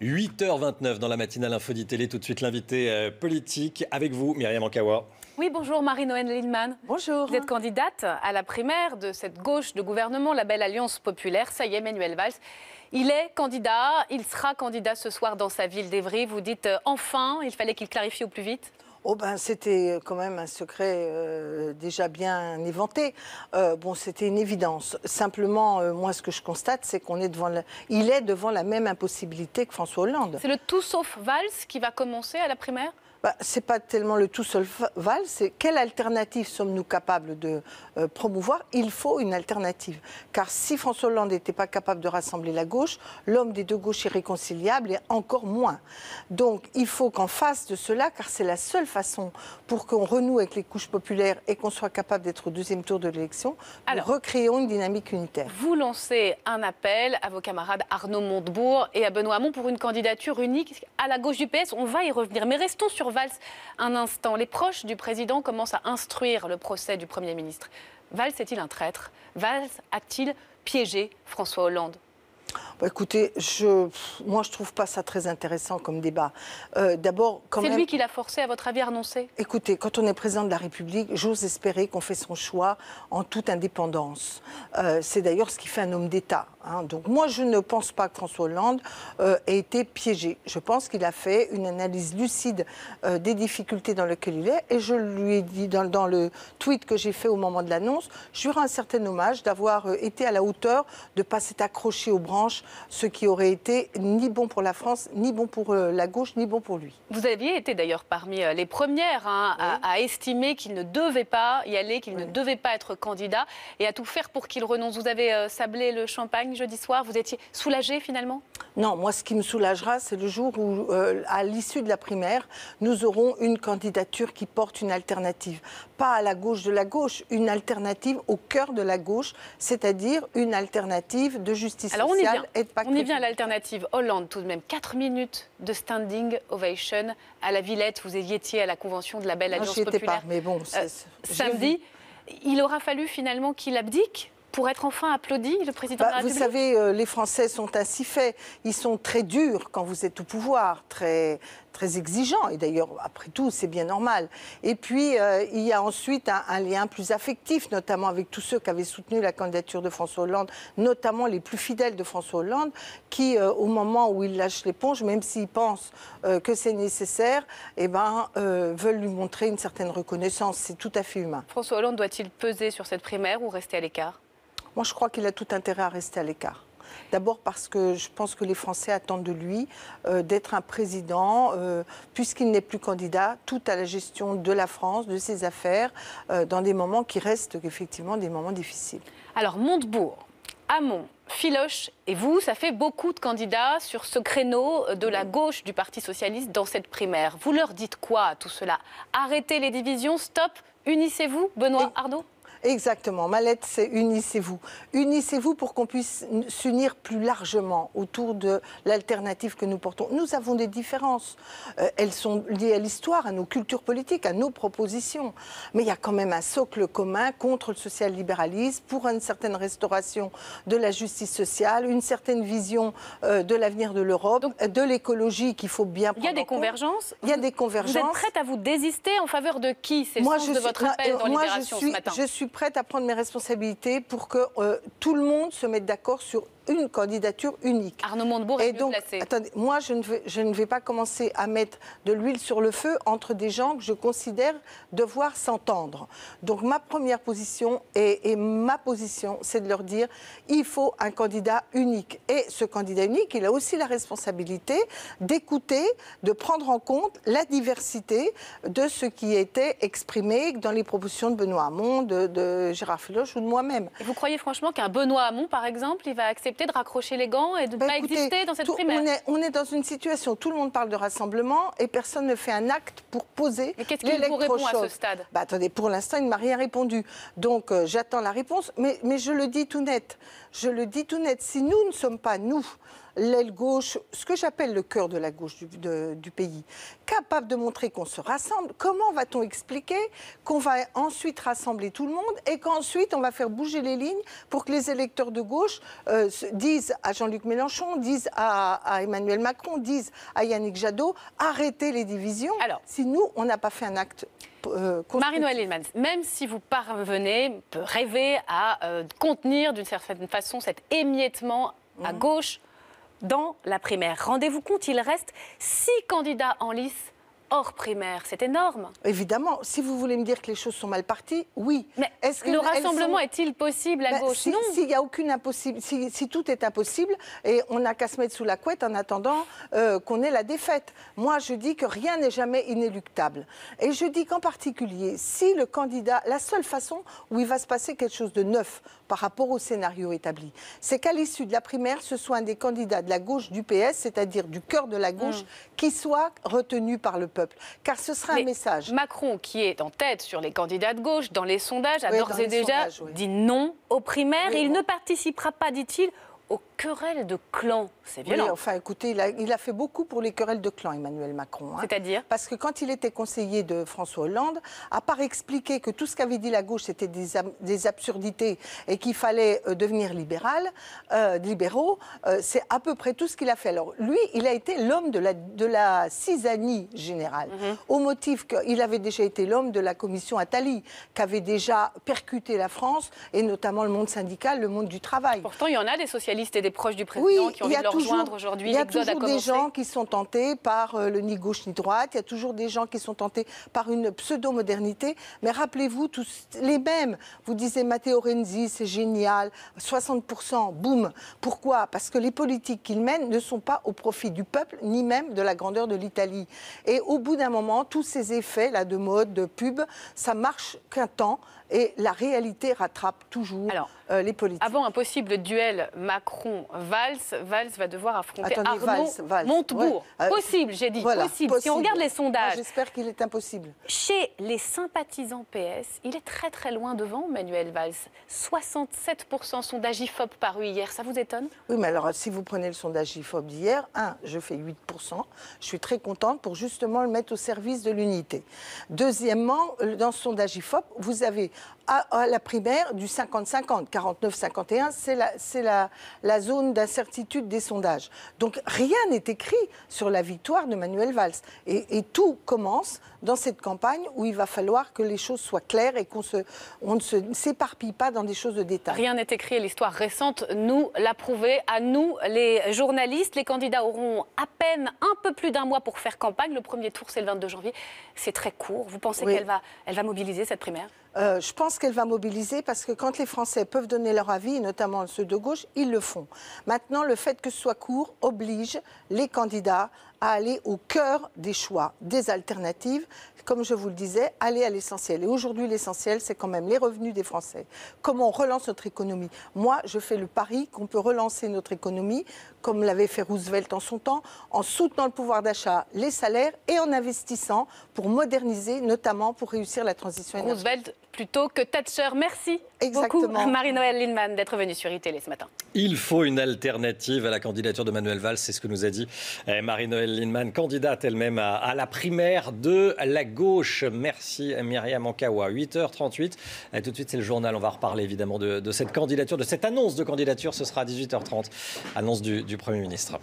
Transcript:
8h29 dans la matinale Info Télé. Tout de suite l'invité politique avec vous, Myriam Ankawa. Oui, bonjour Marie-Noëlle Lienemann. Bonjour. Vous êtes candidate à la primaire de cette gauche de gouvernement, la Belle Alliance Populaire. Ça y est, Manuel Valls, il est candidat, il sera candidat ce soir dans sa ville d'Évry. Vous dites enfin, il fallait qu'il clarifie au plus vite. Oh ben, c'était quand même un secret déjà bien éventé. Bon, c'était une évidence. Simplement, moi, ce que je constate, c'est qu'on est il est devant la même impossibilité que François Hollande. C'est le tout sauf Valls qui va commencer à la primaire ? C'est pas tellement le tout seul Valls, c'est quelle alternative sommes-nous capables de promouvoir. Il faut une alternative. Car si François Hollande n'était pas capable de rassembler la gauche, l'homme des deux gauches irréconciliables est encore moins. Donc il faut qu'en face de cela, car c'est la seule façon pour qu'on renoue avec les couches populaires et qu'on soit capable d'être au deuxième tour de l'élection, nous recréons une dynamique unitaire. Vous lancez un appel à vos camarades Arnaud Montebourg et à Benoît Hamon pour une candidature unique à la gauche du PS. On va y revenir. Mais restons sur Valls un instant. Les proches du président commencent à instruire le procès du Premier ministre. Valls est-il un traître? Valls a-t-il piégé François Hollande? Écoutez, moi je trouve pas ça très intéressant comme débat. D'abord, c'est lui qui l'a forcé, à votre avis, à renoncer? Écoutez, quand on est président de la République, j'ose espérer qu'on fait son choix en toute indépendance. C'est d'ailleurs ce qui fait un homme d'État. Donc moi, je ne pense pas que François Hollande ait été piégé. Je pense qu'il a fait une analyse lucide des difficultés dans lesquelles il est. Et je lui ai dit dans le tweet que j'ai fait au moment de l'annonce, je lui rends un certain hommage d'avoir été à la hauteur, de ne pas s'être accroché aux branches, ce qui aurait été ni bon pour la France, ni bon pour la gauche, ni bon pour lui. Vous aviez été d'ailleurs parmi les premières à estimer qu'il ne devait pas y aller, qu'il ne devait pas être candidat et à tout faire pour qu'il renonce. Vous avez sablé le champagne jeudi soir, vous étiez soulagé finalement? Non, moi ce qui me soulagera, c'est le jour où, à l'issue de la primaire, nous aurons une candidature qui porte une alternative. Pas à la gauche de la gauche, une alternative au cœur de la gauche, c'est-à-dire une alternative de justice sociale et de pacte. On y vient à l'alternative Hollande tout de même. 4 minutes de standing ovation à la Villette. Vous y étiez à la convention de la Belle Alliance Populaire. J'y étais pas, mais bon, samedi, il aura fallu finalement qu'il abdique pour être enfin applaudi, le président de la République? Vous savez, les Français sont ainsi faits. Ils sont très durs quand vous êtes au pouvoir, très exigeants. Et d'ailleurs, après tout, c'est bien normal. Et puis, il y a ensuite un lien plus affectif, notamment avec tous ceux qui avaient soutenu la candidature de François Hollande, notamment les plus fidèles de François Hollande, qui, au moment où il lâche l'éponge, même s'ils pensent que c'est nécessaire, veulent lui montrer une certaine reconnaissance. C'est tout à fait humain. François Hollande doit-il peser sur cette primaire ou rester à l'écart? Moi, je crois qu'il a tout intérêt à rester à l'écart. D'abord parce que je pense que les Français attendent de lui d'être un président, puisqu'il n'est plus candidat, tout à la gestion de la France, de ses affaires, dans des moments qui restent effectivement des moments difficiles. Alors, Montebourg, Hamon, Filoche et vous, ça fait beaucoup de candidats sur ce créneau de la gauche du Parti socialiste dans cette primaire. Vous leur dites quoi à tout cela? Arrêtez les divisions, stop, unissez-vous, Benoît Arnaud? Exactement. Ma lettre, c'est unissez-vous. Unissez-vous pour qu'on puisse s'unir plus largement autour de l'alternative que nous portons. Nous avons des différences. Elles sont liées à l'histoire, à nos cultures politiques, à nos propositions. Mais il y a quand même un socle commun contre le social-libéralisme, pour une certaine restauration de la justice sociale, une certaine vision de l'avenir de l'Europe, de l'écologie qu'il faut bien prendre en compte. Il y a des convergences. Il y a des convergences. Vous êtes prête à vous désister en faveur de qui? C'est le sens de votre appel dans Libération ce matin. Je suis prête à prendre mes responsabilités pour que tout le monde se mette d'accord sur une candidature unique. Arnaud Montebourg est mieux placé. Attendez, moi je ne vais pas commencer à mettre de l'huile sur le feu entre des gens que je considère devoir s'entendre. Donc ma première position et ma position, c'est de leur dire il faut un candidat unique. Et ce candidat unique, il a aussi la responsabilité d'écouter, de prendre en compte la diversité de ce qui était exprimé dans les propositions de Benoît Hamon, de Gérard Filoche ou de moi-même. Et vous croyez franchement qu'un Benoît Hamon, par exemple, il va accepter de raccrocher les gants et de ne pas exister dans cette primaire? On est dans une situation où tout le monde parle de rassemblement et personne ne fait un acte pour poser l'électrochoc. Mais qu'est-ce qu'il vous répond à ce stade? Attendez, pour l'instant, il ne m'a rien répondu. Donc, j'attends la réponse. Mais je le dis tout net. Je le dis tout net. Si nous ne sommes pas, nous, l'aile gauche, ce que j'appelle le cœur de la gauche du pays, capable de montrer qu'on se rassemble. Comment va-t-on expliquer qu'on va ensuite rassembler tout le monde et qu'ensuite on va faire bouger les lignes pour que les électeurs de gauche disent à Jean-Luc Mélenchon, disent à Emmanuel Macron, disent à Yannick Jadot, arrêtez les divisions. Alors, si nous, on n'a pas fait un acte Marie-Noëlle Lienemann, même si vous parvenez, rêver à contenir d'une certaine façon cet émiettement à gauche dans la primaire, rendez-vous compte, il reste 6 candidats en lice hors primaire. C'est énorme. Évidemment, si vous voulez me dire que les choses sont mal parties, oui. Mais le rassemblement est-il possible à gauche? Non. S'il y a aucune impossible, si tout est impossible, et on n'a qu'à se mettre sous la couette en attendant qu'on ait la défaite. Moi, je dis que rien n'est jamais inéluctable. Et je dis qu'en particulier, si le candidat, la seule façon où il va se passer quelque chose de neuf par rapport au scénario établi, c'est qu'à l'issue de la primaire, ce soit un des candidats de la gauche du PS, c'est-à-dire du cœur de la gauche, qui soit retenu par le peuple. Car ce sera un message. Macron, qui est en tête sur les candidats de gauche, dans les sondages, a d'ores et déjà dit non aux primaires. Il ne participera pas, dit-il, aux querelles de clans. C'est violent. Oui, enfin, écoutez, il a fait beaucoup pour les querelles de clans, Emmanuel Macron. Hein. C'est-à-dire ? Parce que quand il était conseiller de François Hollande, à part expliquer que tout ce qu'avait dit la gauche, c'était des absurdités et qu'il fallait devenir libéraux, c'est à peu près tout ce qu'il a fait. Alors, lui, il a été l'homme de la cisanie générale, au motif qu'il avait déjà été l'homme de la commission Attali, qui avait déjà percuté la France, et notamment le monde syndical, le monde du travail. Pourtant, il y en a des socialistes et des proches du président qui ont envie de le rejoindre aujourd'hui. Il y a toujours des gens qui sont tentés par le ni gauche ni droite, il y a toujours des gens qui sont tentés par une pseudo-modernité, mais rappelez-vous, tous les mêmes. Vous disiez Matteo Renzi, c'est génial, 60%, boum. Pourquoi ? Parce que les politiques qu'il mène ne sont pas au profit du peuple, ni même de la grandeur de l'Italie. Et au bout d'un moment, tous ces effets là, de mode, de pub, ça marche qu'un temps. Et la réalité rattrape toujours les politiques. Avant un possible duel Macron-Valls, Valls va devoir affronter Arnaud Montebourg. Ouais. Possible, j'ai dit. Voilà, possible. Si on regarde les sondages... J'espère qu'il est impossible. Chez les sympathisants PS, il est très très loin devant Manuel Valls. 67% sondage IFOP paru hier, ça vous étonne ? Oui, mais alors si vous prenez le sondage IFOP d'hier, je fais 8%. Je suis très contente pour justement le mettre au service de l'unité. Deuxièmement, dans ce sondage IFOP, vous avez à la primaire du 50-50, 49-51, c'est la zone d'incertitude des sondages. Donc rien n'est écrit sur la victoire de Manuel Valls. Et tout commence dans cette campagne où il va falloir que les choses soient claires et qu'on ne s'éparpille pas dans des choses de détail. Rien n'est écrit et l'histoire récente nous l'a prouvé. À nous, les journalistes, les candidats auront à peine un peu plus d'un mois pour faire campagne. Le premier tour, c'est le 22 janvier. C'est très court. Vous pensez qu'elle va mobiliser cette primaire ? Je pense qu'elle va mobiliser parce que quand les Français peuvent donner leur avis, et notamment ceux de gauche, ils le font. Maintenant, le fait que ce soit court oblige les candidats à aller au cœur des choix, des alternatives. Comme je vous le disais, aller à l'essentiel. Et aujourd'hui, l'essentiel, c'est quand même les revenus des Français. Comment on relance notre économie ? Moi, je fais le pari qu'on peut relancer notre économie, comme l'avait fait Roosevelt en son temps, en soutenant le pouvoir d'achat, les salaires et en investissant pour moderniser, notamment pour réussir la transition énergétique. Roosevelt plutôt que Thatcher. Merci beaucoup, Marie-Noëlle Lienemann, d'être venue sur iTélé ce matin. Il faut une alternative à la candidature de Manuel Valls, c'est ce que nous a dit Marie-Noëlle Lienemann, candidate elle-même à la primaire de la gauche. Merci Myriam Ankawa. 8h38. Tout de suite, c'est le journal. On va reparler évidemment de cette candidature, de cette annonce de candidature. Ce sera à 18h30. Annonce du Premier ministre.